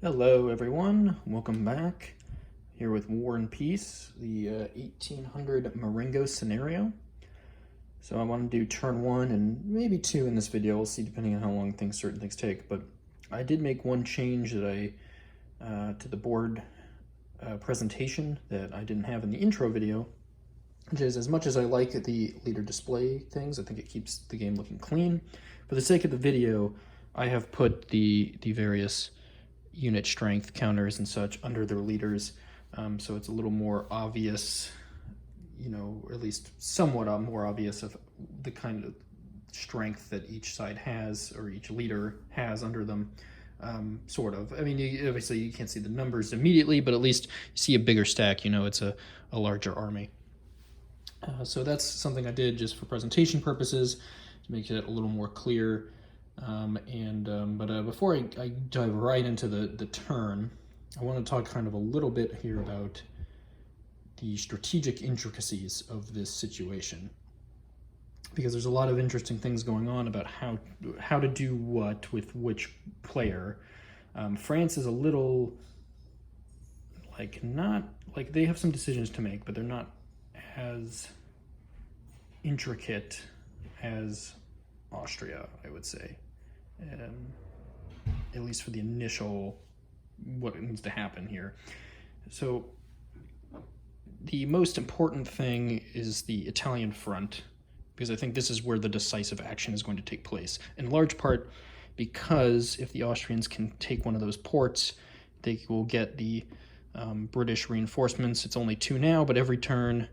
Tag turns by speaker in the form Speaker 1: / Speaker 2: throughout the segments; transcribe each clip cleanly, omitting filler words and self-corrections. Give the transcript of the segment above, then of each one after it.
Speaker 1: Hello everyone, welcome back. Here with War and Peace, the 1800 Marengo scenario. So I want to do turn 1 and maybe 2 in this video. We'll see depending on how long certain things take. But I did make one change that to the board presentation that I didn't have in the intro video, which is, as much as I like the leader display things, I think it keeps the game looking clean. For the sake of the video, I have put the various unit strength counters and such under their leaders, so it's a little more obvious, or at least somewhat more obvious of the kind of strength that each side has, or each leader has under them, sort of. I mean, obviously you can't see the numbers immediately, but at least you see a bigger stack, it's a larger army. So that's something I did just for presentation purposes, to make it a little more clear. But before I dive right into the turn, I want to talk kind of a little bit here about the strategic intricacies of this situation, because there's a lot of interesting things going on about how to do what with which player. France is a little they have some decisions to make, but they're not as intricate as Austria, I would say. At least for the initial, what needs to happen here. So the most important thing is the Italian front, because I think this is where the decisive action is going to take place, in large part because if the Austrians can take one of those ports, they will get the British reinforcements. It's only 2 now, but every turn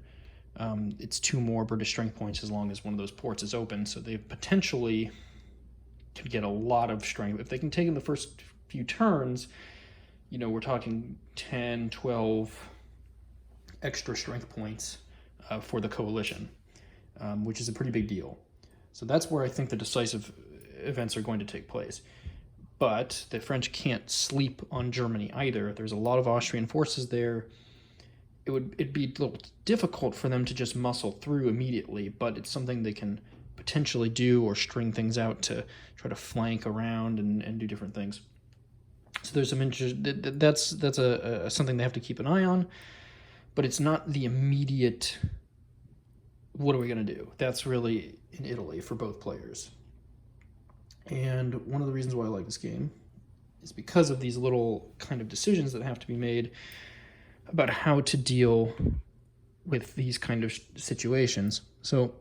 Speaker 1: it's 2 more British strength points as long as one of those ports is open. So they potentially can get a lot of strength. If they can take in the first few turns, we're talking 10, 12 extra strength points for the coalition, which is a pretty big deal. So that's where I think the decisive events are going to take place. But the French can't sleep on Germany either. There's a lot of Austrian forces there. It'd be a little difficult for them to just muscle through immediately, but it's something they can potentially do, or string things out to try to flank around and do different things. So there's some interest. That's something they have to keep an eye on, but it's not the immediate, what are we going to do? That's really in Italy for both players. And one of the reasons why I like this game is because of these little kind of decisions that have to be made about how to deal with these kind of situations. So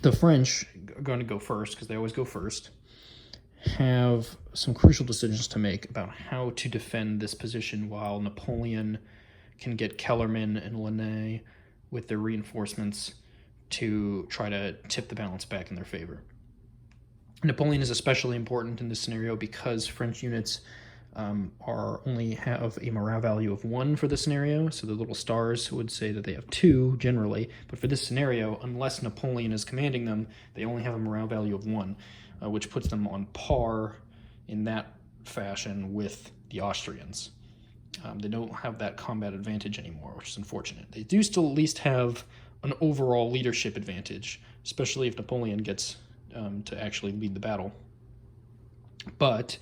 Speaker 1: the French are going to go first, because they always go first, have some crucial decisions to make about how to defend this position while Napoleon can get Kellerman and Lannes with their reinforcements to try to tip the balance back in their favor. Napoleon is especially important in this scenario because French units only have a morale value of 1 for the scenario, so the little stars would say that they have 2 generally, but for this scenario, unless Napoleon is commanding them, they only have a morale value of 1, which puts them on par in that fashion with the Austrians. They don't have that combat advantage anymore, which is unfortunate. They do still at least have an overall leadership advantage, especially if Napoleon gets to actually lead the battle. But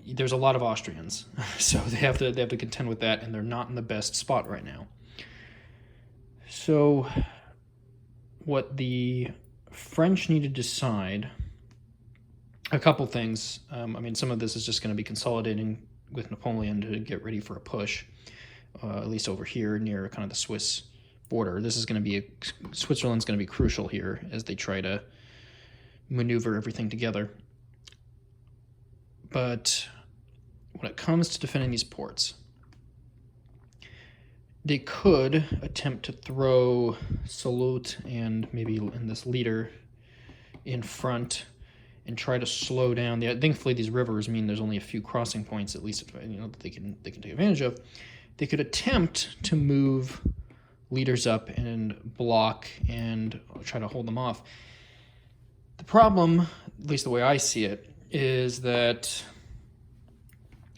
Speaker 1: there's a lot of Austrians, so they have to contend with that, and they're not in the best spot right now. So what the French need to decide, a couple things. Some of this is just going to be consolidating with Napoleon to get ready for a push, at least over here near kind of the Swiss border. This is going to be Switzerland's going to be crucial here as they try to maneuver everything together. But when it comes to defending these ports, they could attempt to throw Soult and maybe in this leader in front and try to slow down. Thankfully, these rivers mean there's only a few crossing points, at least that they can take advantage of. They could attempt to move leaders up and block and try to hold them off. The problem, at least the way I see it, is that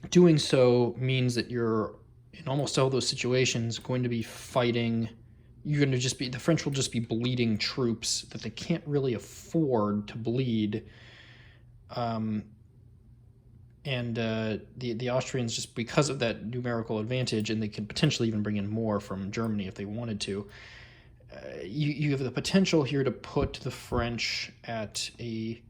Speaker 1: doing so means that you're, in almost all those situations, going to be fighting. The French will just be bleeding troops that they can't really afford to bleed And the Austrians, just because of that numerical advantage, and they could potentially even bring in more from Germany if they wanted to, you have the potential here to put the French at a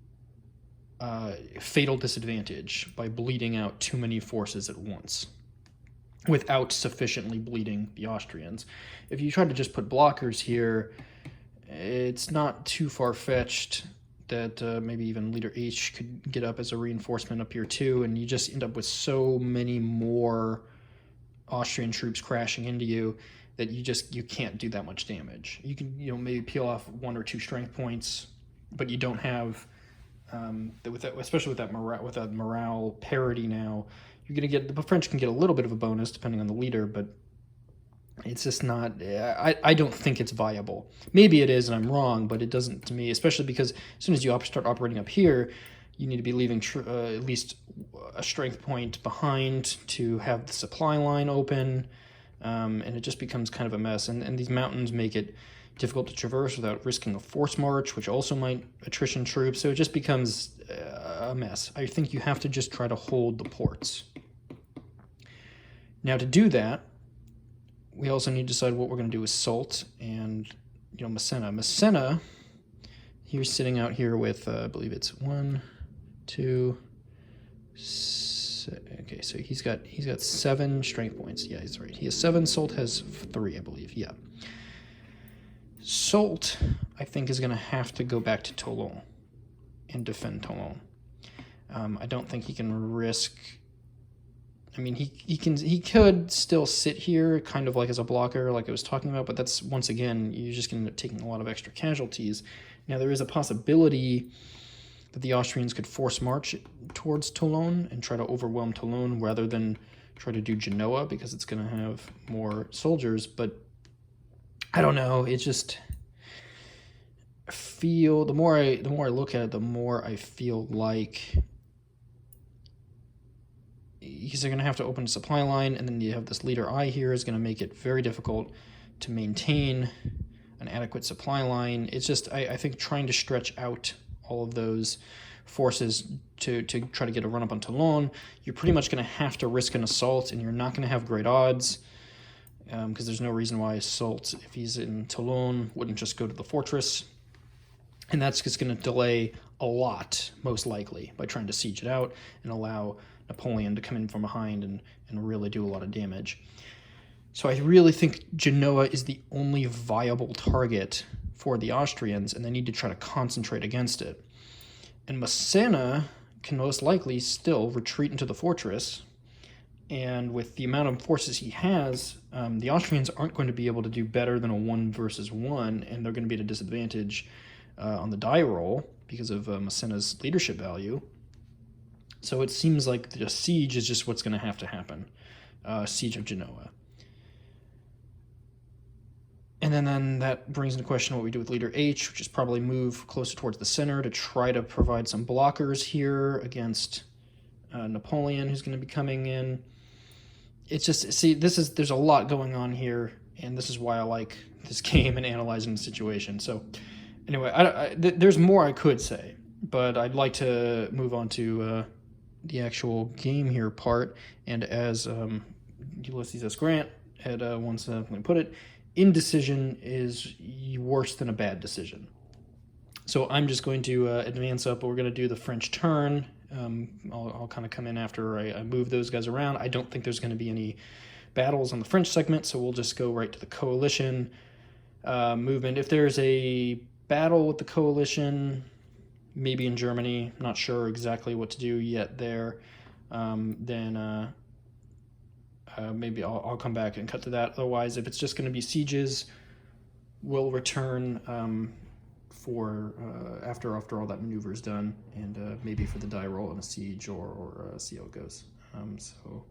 Speaker 1: fatal disadvantage by bleeding out too many forces at once without sufficiently bleeding the Austrians. If you try to just put blockers here, it's not too far-fetched that maybe even Leader H could get up as a reinforcement up here too, and you just end up with so many more Austrian troops crashing into you that you can't do that much damage. You can maybe peel off 1 or 2 strength points, but you don't have especially with that morale parity now. You're gonna get the French can get a little bit of a bonus depending on the leader, but it's just not. I don't think it's viable. Maybe it is, and I'm wrong, but it doesn't to me. Especially because as soon as you start operating up here, you need to be leaving at least a strength point behind to have the supply line open, and it just becomes kind of a mess. And these mountains make it difficult to traverse without risking a force march, which also might attrition troops. So it just becomes a mess. I think you have to just try to hold the ports. Now to do that, we also need to decide what we're going to do with Soult and Massena. Massena, he's sitting out here with I believe it's 1, 2. Okay, so he's got 7 strength points. Yeah, he's right. He has 7. Soult has 3, I believe. Yeah. Soult, I think, is going to have to go back to Toulon and defend Toulon. I don't think he can risk. I mean, he could still sit here, kind of like as a blocker, like I was talking about. But that's once again, you're just going to end up taking a lot of extra casualties. Now there is a possibility that the Austrians could force march towards Toulon and try to overwhelm Toulon rather than try to do Genoa, because it's going to have more soldiers. But I don't know. It just feel the more I look at it, the more I feel like he's going to have to open a supply line, and then you have this Leader I here is going to make it very difficult to maintain an adequate supply line. It's just I think trying to stretch out all of those forces to try to get a run up on Toulon, you're pretty much going to have to risk an assault, and you're not going to have great odds. Because there's no reason why Soult, if he's in Toulon, wouldn't just go to the fortress. And that's just going to delay a lot, most likely, by trying to siege it out and allow Napoleon to come in from behind and really do a lot of damage. So I really think Genoa is the only viable target for the Austrians, and they need to try to concentrate against it. And Massena can most likely still retreat into the fortress, and with the amount of forces he has, the Austrians aren't going to be able to do better than a 1 versus 1, and they're going to be at a disadvantage on the die roll because of Massena's leadership value. So it seems like the siege is just what's going to have to happen. Siege of Genoa. And then that brings into question what we do with Leader H, which is probably move closer towards the center to try to provide some blockers here against Napoleon, who's going to be coming in. It's just, see, there's a lot going on here, and this is why I like this game and analyzing the situation. So anyway, there's more I could say, but I'd like to move on to the actual game here part. And as Ulysses S. Grant had once put it, indecision is worse than a bad decision. So I'm just going to advance up. We're going to do the French turn. I'll kind of come in after I move those guys around. I don't think there's going to be any battles on the French segment, so we'll just go right to the coalition movement. If there's a battle with the coalition, maybe in Germany, not sure exactly what to do yet there, then maybe I'll come back and cut to that. Otherwise, if it's just going to be sieges, we'll return for after all that maneuver is done, and maybe for the die roll in a siege or see how it goes. So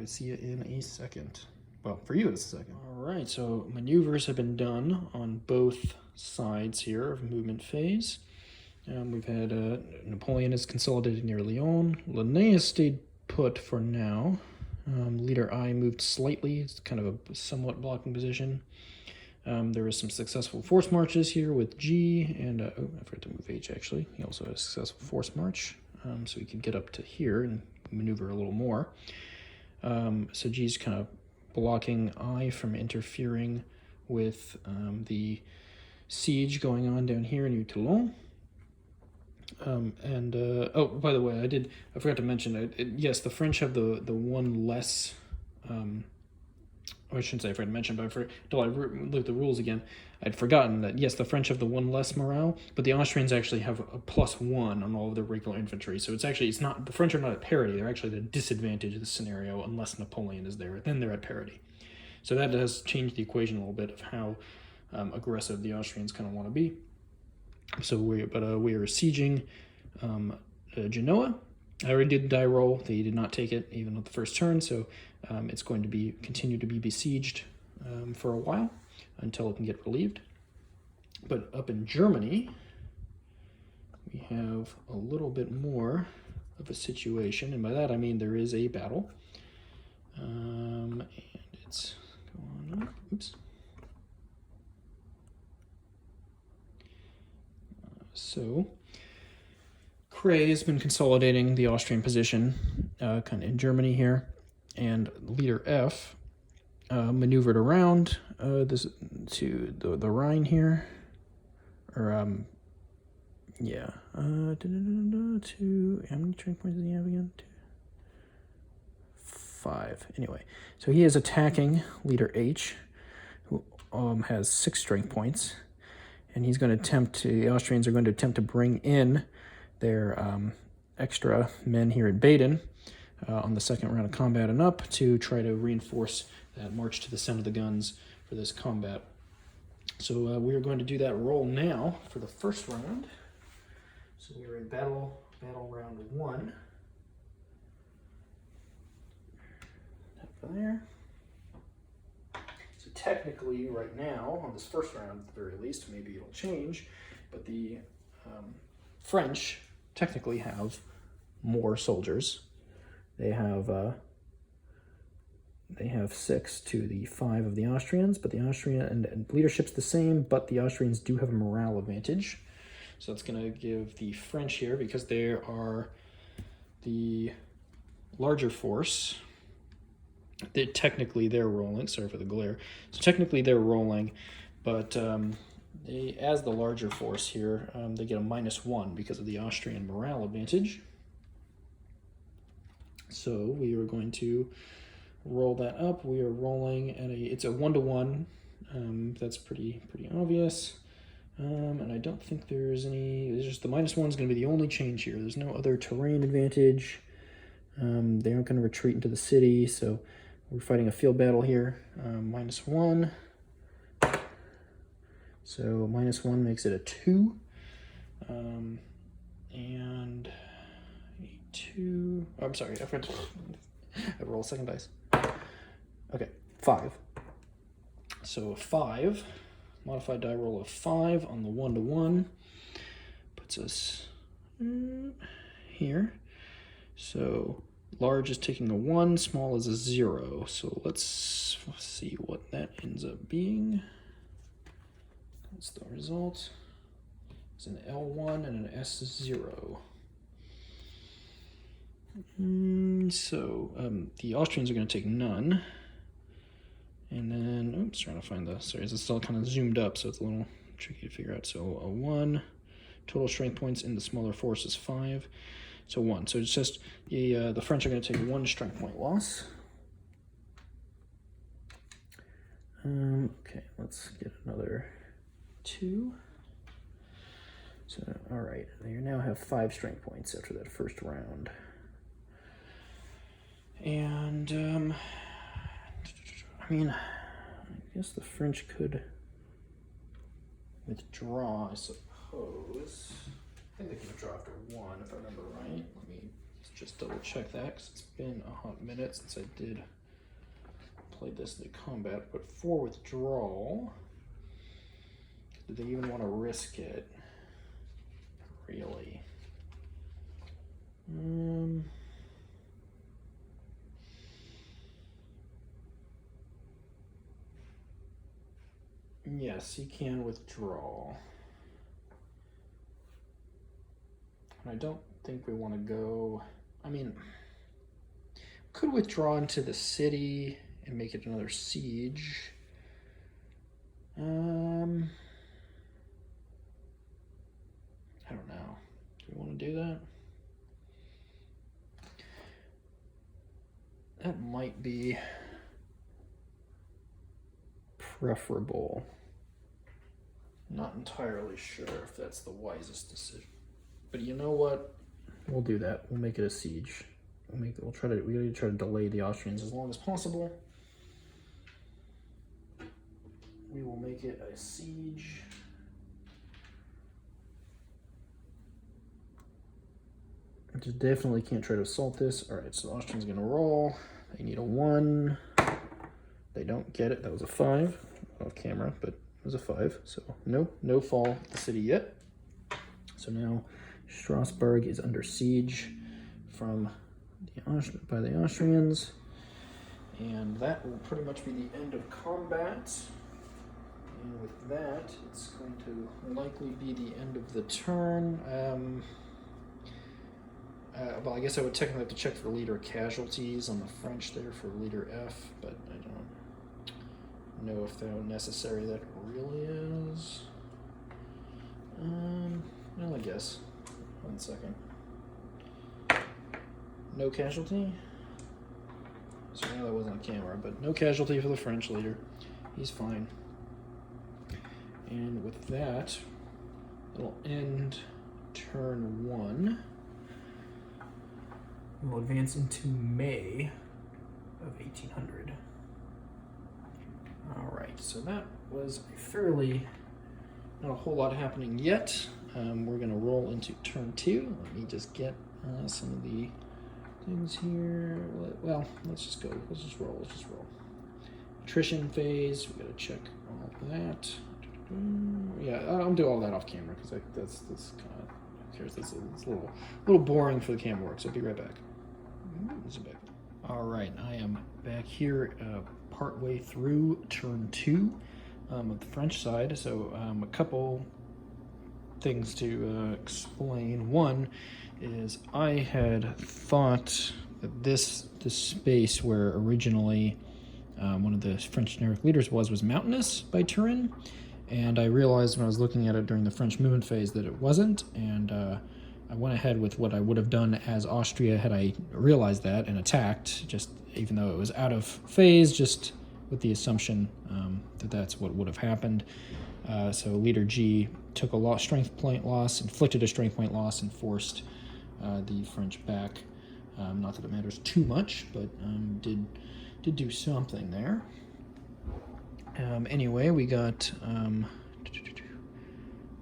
Speaker 1: see you in a second. Well, for you it's a second. All right, so maneuvers have been done on both sides here of movement phase. We've had Napoleon is consolidated near Lyon. Linnaeus stayed put for now. Leader I moved slightly. It's kind of a somewhat blocking position. There was some successful force marches here with G, and I forgot to move H actually. He also had a successful force march, so he could get up to here and maneuver a little more. So G's kind of blocking I from interfering with the siege going on down here in Toulon. Oh, by the way, I forgot to mention, yes, the French have the one less, I shouldn't say I forgot to mention, but until I looked at the rules again, I'd forgotten that, yes, the French have the one less morale, but the Austrians actually have a +1 on all of their regular infantry. So it's not, the French are not at parity. They're actually at a disadvantage of the scenario unless Napoleon is there. Then they're at parity. So that does change the equation a little bit of how aggressive the Austrians kind of want to be. So we are sieging Genoa. I already did the die roll. They did not take it even at the first turn, so it's going to continue to be besieged for a while until it can get relieved. But up in Germany, we have a little bit more of a situation, and by that I mean there is a battle, and it's going on. Oops. So Cray has been consolidating the Austrian position kind of in Germany here, and leader F maneuvered around this to the Rhine here, or yeah, to how many strength points does he have again? 5. Anyway, so he is attacking leader H, who has 6 strength points, and he's going to the Austrians are going to attempt to bring in their extra men here at Baden on the second round of combat and up to try to reinforce that march to the center of the guns for this combat. So we are going to do that roll now for the first round. So we are in battle round 1. Up there. So technically right now, on this first round at the very least, maybe it'll change, but the French technically have more soldiers. They have 6 to the 5 of the Austrians, but the Austrian and leadership's the same, but the Austrians do have a morale advantage. So that's going to give the French here, because they are the larger force. Technically they're rolling. Sorry for the glare. So technically they're rolling, but they, as the larger force here, they get a -1 because of the Austrian morale advantage. So we are going to roll that up. We are rolling at it's a 1-to-1. That's pretty obvious. And I don't think there's just the -1 is going to be the only change here. There's no other terrain advantage. They aren't going to retreat into the city, so we're fighting a field battle here. -1. So -1 makes it a 2. And a 2. Oh, I'm sorry, I forgot to roll a second dice. Okay, 5. So a 5. Modified die roll of 5 on the 1-to-1 puts us here. So large is taking a 1, small is a 0. So let's see what that ends up being. That's the result. It's an L1 and an S0. So the Austrians are going to take none. And then, oops, trying to find sorry, it's still kind of zoomed up, so it's a little tricky to figure out. So a 1, total strength points in the smaller force is 5. So 1. So it's just the French are going to take 1 strength point loss. Okay, let's get another 2. So, all right, you now have 5 strength points after that first round. And, I mean, I guess the French could withdraw, I suppose. I think they can withdraw after 1, if I remember right. Let me just double check that, because it's been a hot minute since I did play this in the combat. But for withdrawal, do they even want to risk it? Really? Yes, he can withdraw. And I don't think we want to go. I mean, Could withdraw into the city and make it another siege. I don't know. Do we want to do that? That might be preferable. Not entirely sure if that's the wisest decision. But you know what? We'll do that. We'll make it a siege. We gotta try to delay the Austrians as long as possible. We will make it a siege. I just definitely can't try to assault this. All right, so the Austrians gonna roll. They need a 1. They don't get it. That was a 5 off camera, but it was a 5. So no fall at the city yet. So now Strasbourg is under siege from by the Austrians, and that will pretty much be the end of combat. And with that, it's going to likely be the end of the turn. Well, I guess I would technically have to check for leader casualties on the French there for leader F, but I don't know if they're necessary. That really is. Well, I guess. 1 second. No casualty. So I know that wasn't on camera, but no casualty for the French leader. He's fine. And with that, it'll end turn 1. We'll advance into May of 1800. All right, so that was not a whole lot happening yet. We're gonna roll into turn 2. Let me just get some of the things here. Well, let's just roll. Attrition phase, we gotta check all of that. Yeah, I'll do all that off camera because that's kind of, who cares? It's a little boring for the camera work, so I'll be right back. All right, I am back here partway through turn 2 of the French side. So a couple things to explain. One is I had thought that this space where originally one of the French generic leaders was mountainous by Turin, and I realized when I was looking at it during the French movement phase that it wasn't, and I went ahead with what I would have done as Austria had I realized that and attacked, just even though it was out of phase, just with the assumption that that's what would have happened. So leader G took a strength point loss, inflicted a strength point loss, and forced the French back. Not that it matters too much, but did do something there. Anyway, we got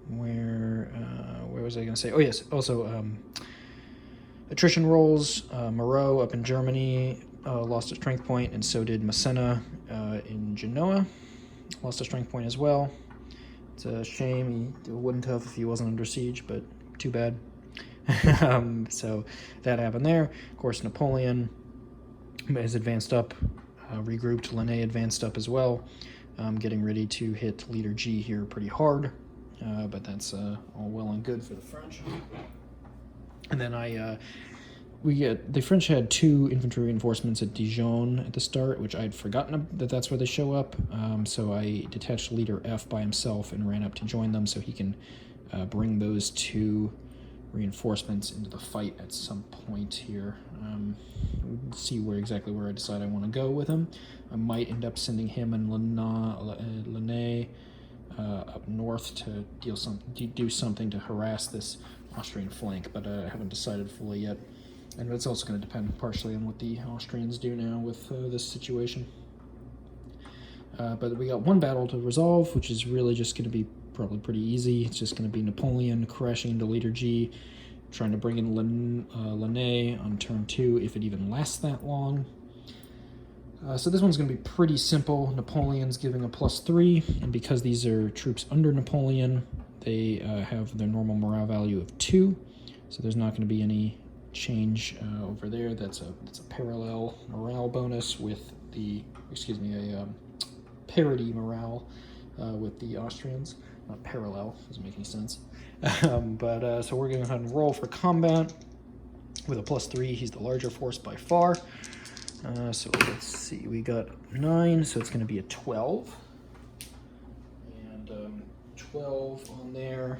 Speaker 1: where was I going to say? Oh yes, also attrition rolls. Moreau up in Germany lost a strength point, and so did Massena in Genoa. Lost a strength point as well. It's a shame. He wouldn't have if he wasn't under siege, but too bad. So that happened there. Of course, Napoleon has advanced up, regrouped. Launay advanced up as well, getting ready to hit leader G here pretty hard. But that's all well and good for the French. And then the French had 2 infantry reinforcements at Dijon at the start, which I'd forgotten that's where they show up. So I detached leader F by himself and ran up to join them so he can bring those 2 reinforcements into the fight at some point here. See exactly where I decide I want to go with him. I might end up sending him and Launay up north to do something to harass this Austrian flank, but I haven't decided fully yet. And it's also going to depend partially on what the Austrians do now with this situation. But we got 1 battle to resolve, which is really just going to be probably pretty easy. It's just going to be Napoleon crashing into leader G, trying to bring in Launay on turn 2, if it even lasts that long. So this one's going to be pretty simple. Napoleon's giving a +3, and because these are troops under Napoleon, they have their normal morale value of 2, so there's not going to be any change over there. That's a parallel morale bonus with a parity morale with the Austrians. Not parallel, doesn't make any sense. So we're going to go ahead and roll for combat with a +3. He's the larger force by far. So let's see, we got 9, so it's going to be a 12. And 12 on there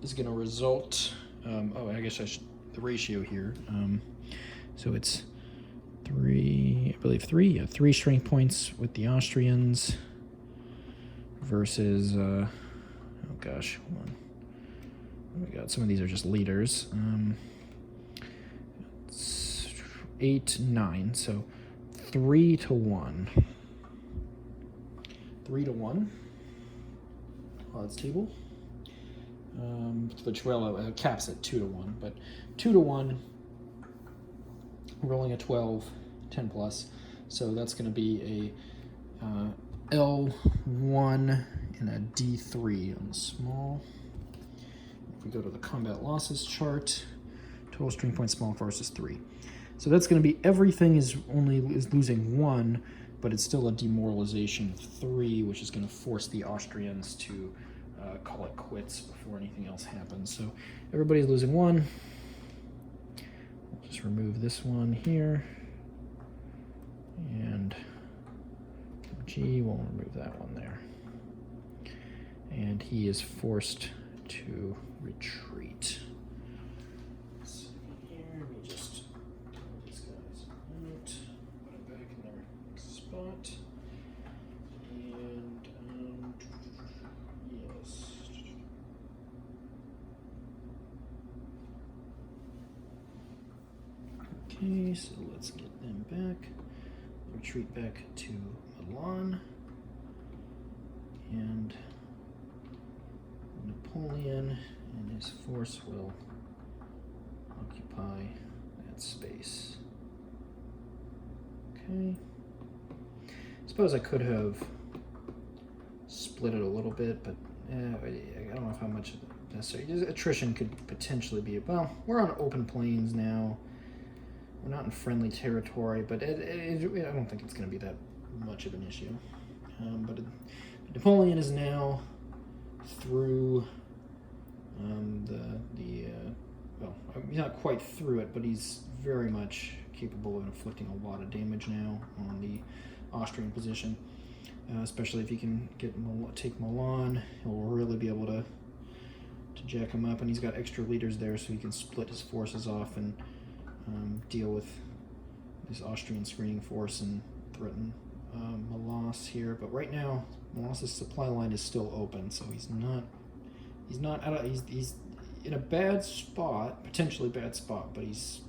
Speaker 1: is going to result, oh, I guess the ratio here. So it's 3, I believe 3, yeah, 3 strength points with the Austrians versus, oh gosh, hold on. Oh my god, some of these are just leaders. 8, 9, so 3 to 1. 3 to 1. Odds table. Which, well, caps at 2 to 1, but 2 to 1, rolling a 12, 10 plus. So that's going to be a L1 and a D3 on the small. If we go to the combat losses chart, total strength points small force is 3. So that's going to be everything is losing 1, but it's still a demoralization of 3, which is going to force the Austrians to call it quits before anything else happens. So everybody's losing 1. We'll just remove this one here, and G, we'll remove that one there. And he is forced to retreat. Okay, so let's get them back. Retreat back to Milan. And Napoleon and his force will occupy that space. Okay. Suppose I could have split it a little bit, but I don't know how much necessary. Attrition could potentially be, well, we're on open plains now. We're not in friendly territory, but I don't think it's going to be that much of an issue. But Napoleon is now through well, he's not quite through it, but he's very much capable of inflicting a lot of damage now on the Austrian position. Especially if he can take Milan, he'll really be able to jack him up, and he's got extra leaders there, so he can split his forces off and deal with this Austrian screening force and threaten Malas here. But right now, Malas's supply line is still open, so he's in a bad spot, potentially bad spot, but he's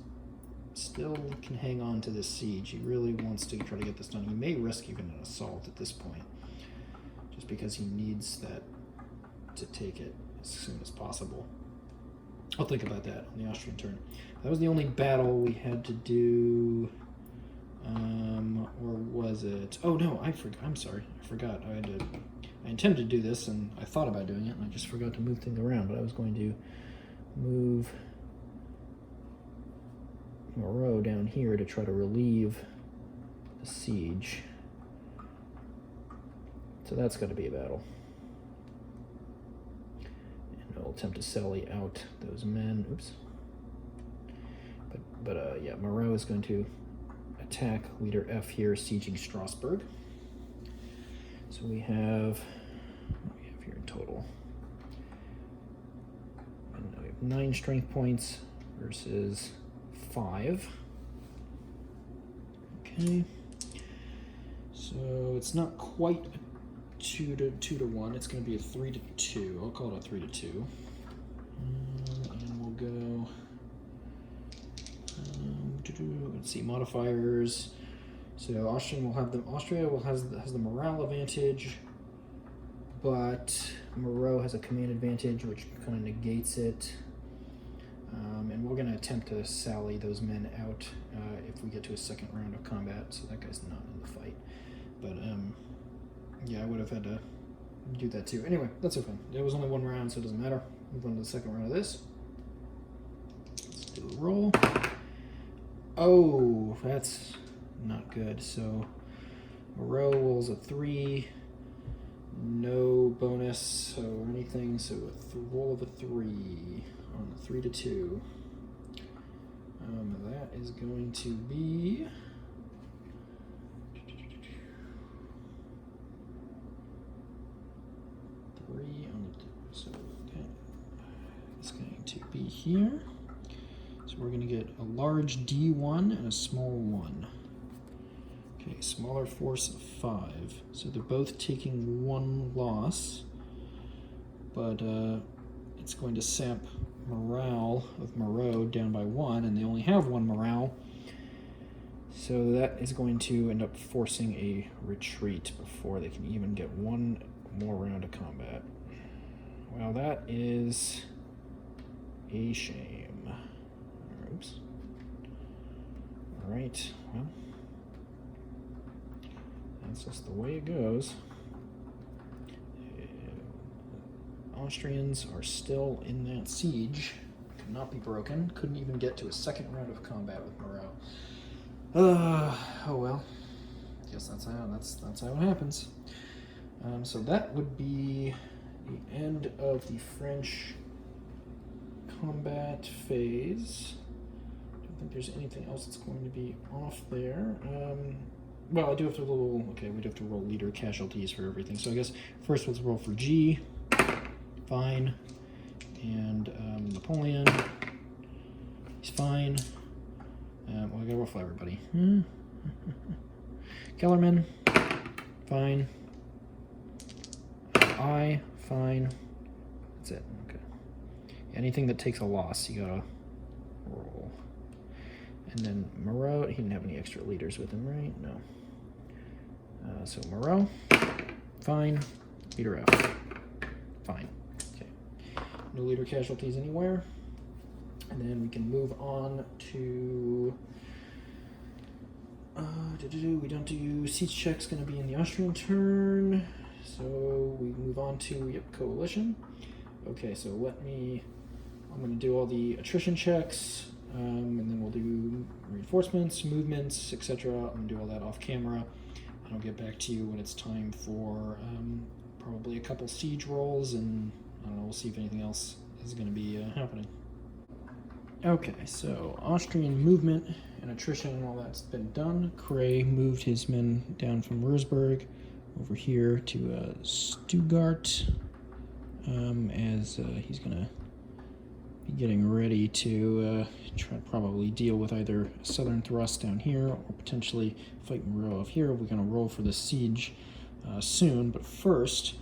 Speaker 1: still can hang on to this siege. He really wants to try to get this done. He may risk even an assault at this point, just because he needs that to take it as soon as possible. I'll think about that on the Austrian turn. That was the only battle we had to do, or was it? Oh no, I'm sorry, I forgot. I intended to do this, and I thought about doing it, and I just forgot to move things around. But I was going to move Moreau down here to try to relieve the siege. So that's got to be a battle. And I'll attempt to sally out those men. Oops. But yeah, Moreau is going to attack leader F here, sieging Strasbourg. So we have here in total. And we have 9 strength points versus 5. Okay. So it's not quite a 2 to 1. It's going to be a 3 to 2. I'll call it a 3 to 2. And we'll go. Let's see, modifiers. So Austria has the morale advantage, but Moreau has a command advantage, which kind of negates it. And we're going to attempt to sally those men out if we get to a second round of combat. So that guy's not in the fight. But yeah, I would have had to do that too. Anyway, that's okay. There was only 1 round, so it doesn't matter. Move on to the second round of this. Let's do a roll. Oh, that's not good. So Moreau rolls a 3, no bonus or anything. So a roll of a 3 on the 3 to 2. That is going to be 3 on the, so that is going to be here. So we're going to get a large D1 and a small 1. Okay, smaller force of 5. So they're both taking 1 loss, but it's going to sap morale of Moreau down by 1, and they only have 1 morale. So that is going to end up forcing a retreat before they can even get 1 more round of combat. Well, that is a shame. Oops. Alright, well, that's just the way it goes. Austrians are still in that siege. Could not be broken. Couldn't even get to a second round of combat with Moreau. Oh well. Guess that's how it happens. So that would be the end of the French combat phase. I don't think there's anything else that's going to be off there. Well, I do have to roll. Okay, we do have to roll leader casualties for everything. So I guess first let's roll for G. Fine. And Napoleon. He's fine. Well, I gotta roll for everybody. Kellerman. Fine. I. Fine. That's it. Okay. Anything that takes a loss, you gotta roll. And then Moreau, he didn't have any extra leaders with him, right? No. So Moreau. Fine. Leader F. Fine. Okay. No leader casualties anywhere. And then we can move on to we don't do siege checks, going to be in the Austrian turn. So we move on to coalition. Okay, so I'm going to do all the attrition checks, and then we'll do reinforcements, movements, etc. I'm going to do all that off camera, and I'll get back to you when it's time for probably a couple siege rolls, and I don't know, we'll see if anything else is going to be happening. Okay, so Austrian movement and attrition and all that's been done. Cray moved his men down from Würzburg over here to Stuttgart, as he's going to be getting ready to try to probably deal with either a southern thrust down here or potentially fight Moreau up here. We're going to roll for the siege soon, but first,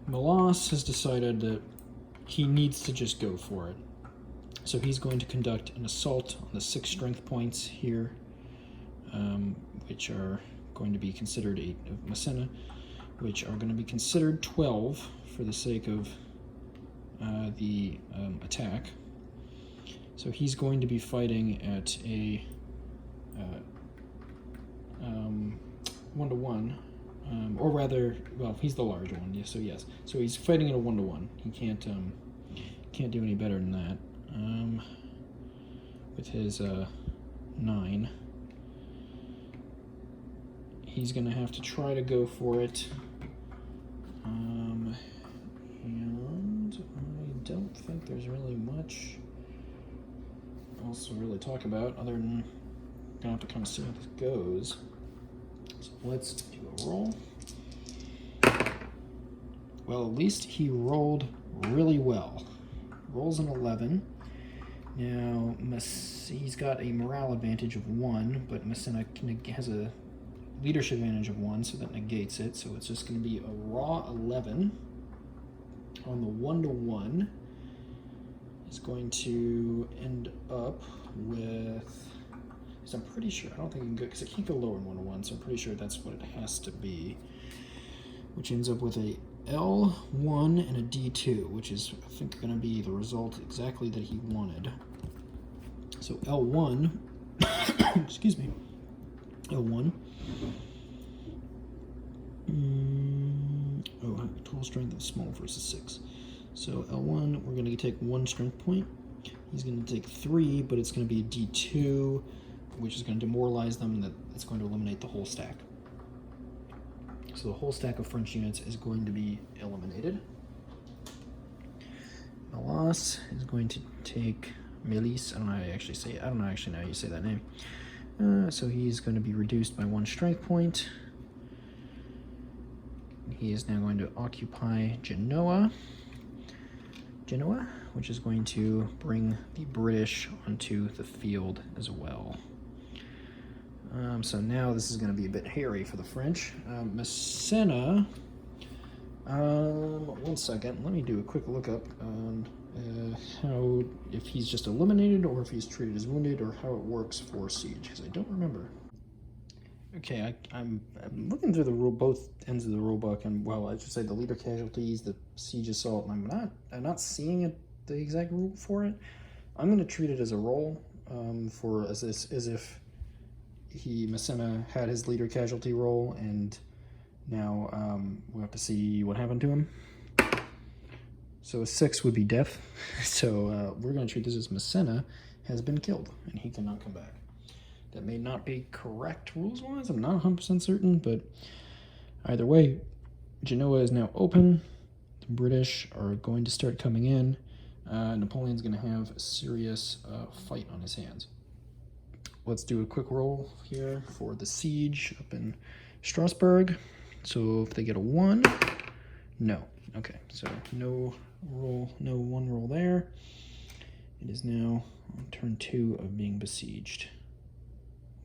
Speaker 1: Melas has decided that he needs to just go for it. So he's going to conduct an assault on the 6 strength points here, which are going to be considered 8 of Massena, which are going to be considered 12 for the sake of the attack. So he's going to be fighting at a 1-to-1, or rather, well, he's the large one. Yeah, so yes, so he's fighting at a 1-to-1. He can't do any better than that. With his 9, he's gonna have to try to go for it, and I don't think there's really much else to really talk about other than gonna have to kind of see how this goes. So let's do a roll. Well, at least he rolled really well. Rolls an 11. Now, he's got a morale advantage of 1, but Massena has a leadership advantage of 1, so that negates it. So it's just going to be a raw 11 on the 1-to-1. Is going to end up with, because I'm pretty sure, I don't think it can go, because it can't go lower than 1-to-1, so I'm pretty sure that's what it has to be, which ends up with a L1 and a D2, which is, I think, going to be the result exactly that he wanted. So L1, excuse me, L1, total strength of small versus 6. So L1, we're going to take 1 strength point. He's going to take 3, but it's going to be a D2, which is going to demoralize them, and that's going to eliminate the whole stack. So the whole stack of French units is going to be eliminated. Melas is going to take Melis. I don't know how you actually say it. I don't know actually how you say that name. So he's going to be reduced by 1 strength point. He is now going to occupy Genoa, which is going to bring the British onto the field as well. So now this is going to be a bit hairy for the French. Massena, 1 second, let me do a quick lookup on how, if he's just eliminated or if he's treated as wounded or how it works for siege, because I don't remember. Okay, I'm looking through the both ends of the rule book, and well, I should say the leader casualties, the siege assault, and I'm not seeing it, the exact rule for it. I'm going to treat it as a roll, as if Massena had his leader casualty roll, and now we'll have to see what happened to him. So a 6 would be death. So we're going to treat this as Massena has been killed, and he cannot come back. That may not be correct rules-wise, I'm not 100% certain, but either way, Genoa is now open. The British are going to start coming in. Napoleon's going to have a serious fight on his hands. Let's do a quick roll here for the siege up in Strasbourg. So if they get a 1, no. Okay, so no roll, no 1 roll there. It is now on turn 2 of being besieged.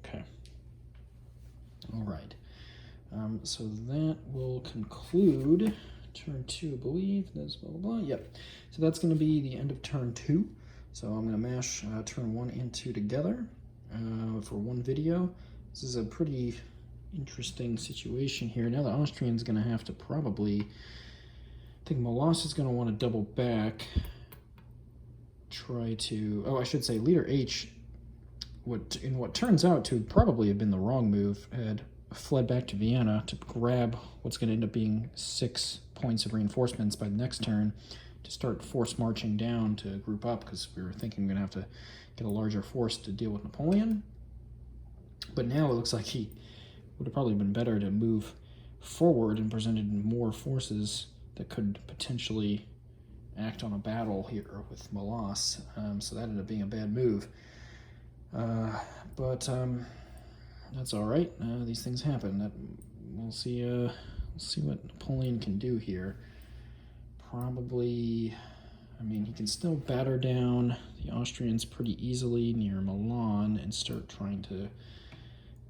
Speaker 1: Okay. All right. So that will conclude turn 2, I believe. That's blah, blah, blah. Yep. So that's going to be the end of turn 2. So I'm going to mash turn 1 and 2 together for one video. This is a pretty interesting situation here. Now the Austrian's going to have to probably, I think Melas is going to want to double back, try to, I should say leader H, what turns out to probably have been the wrong move, had fled back to Vienna to grab what's going to end up being 6 points of reinforcements by the next turn to start force marching down to group up, because we were thinking we're going to have to get a larger force to deal with Napoleon. But now it looks like he would have probably been better to move forward and presented more forces that could potentially act on a battle here with Melas. So that ended up being a bad move. But that's all right. These things happen. We'll see what Napoleon can do here. Probably, I mean, he can still batter down the Austrians pretty easily near Milan and start trying to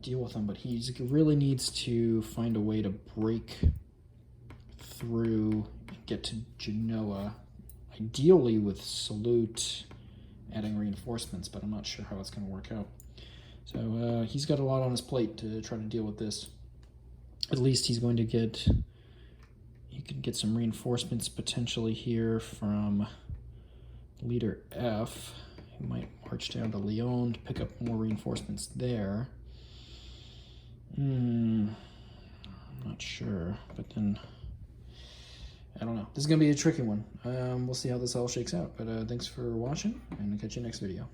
Speaker 1: deal with them, but he really needs to find a way to break through and get to Genoa, ideally with Salute adding reinforcements, but I'm not sure how it's going to work out. So he's got a lot on his plate to try to deal with this. At least he could get some reinforcements potentially here from leader F. He might march down to Lyon to pick up more reinforcements there. I'm not sure, but then I don't know. This is going to be a tricky one. We'll see how this all shakes out, but thanks for watching, and I'll catch you next video.